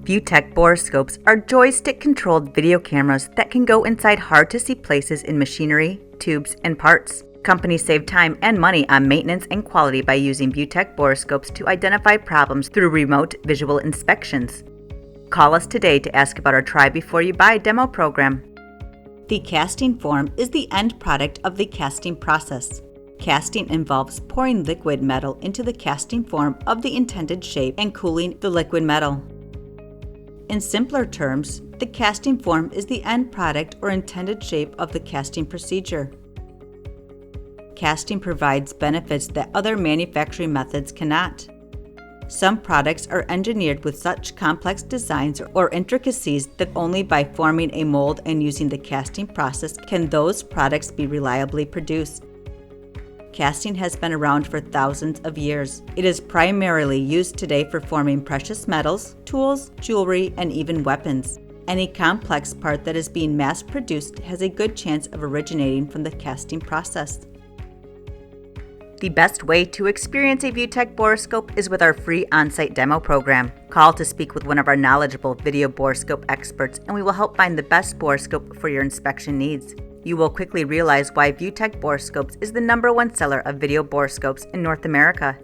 ViewTech Borescopes are joystick-controlled video cameras that can go inside hard-to-see places in machinery, tubes, and parts. Companies save time and money on maintenance and quality by using ViewTech Borescopes to identify problems through remote visual inspections. Call us today to ask about our Try Before You Buy demo program. The casting form is the end product of the casting process. Casting involves pouring liquid metal into the casting form of the intended shape and cooling the liquid metal. In simpler terms, the casting form is the end product or intended shape of the casting procedure. Casting provides benefits that other manufacturing methods cannot. Some products are engineered with such complex designs or intricacies that only by forming a mold and using the casting process can those products be reliably produced. Casting has been around for thousands of years. It is primarily used today for forming precious metals, tools, jewelry, and even weapons. Any complex part that is being mass-produced has a good chance of originating from the casting process. The best way to experience a ViewTech Borescope is with our free on-site demo program. Call to speak with one of our knowledgeable video borescope experts, and we will help find the best borescope for your inspection needs. You will quickly realize why ViewTech Borescopes is the #1 seller of video borescopes in North America.